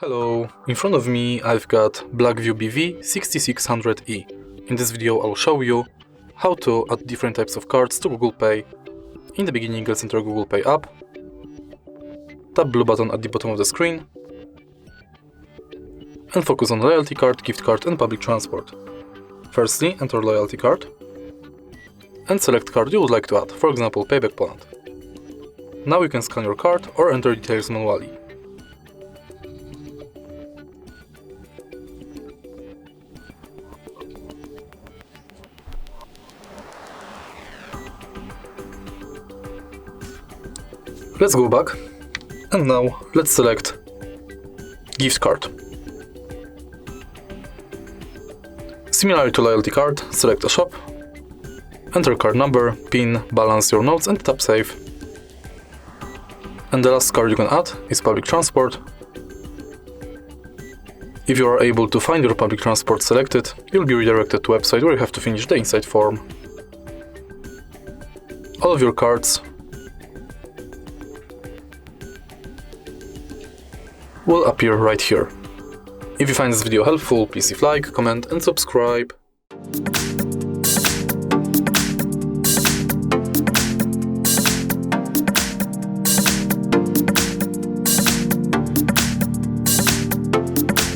Hello, in front of me I've got Blackview BV 6600E. In this video I'll show you how to add different types of cards to Google Pay. In the beginning, let's enter Google Pay app. Tap blue button at the bottom of the screen and focus on loyalty card, gift card and public transport. Firstly, enter loyalty card and select card you would like to add, for example Payback Poland. Now you can scan your card or enter details manually. Let's go back, and now let's select gift card. Similar to loyalty card, select a shop, enter card number, PIN, balance your notes and tap save. And the last card you can add is public transport. If you are able to find your public transport selected, you'll be redirected to a website where you have to finish the inside form. All of your cards will appear right here. If you find this video helpful, please leave a like, comment and subscribe.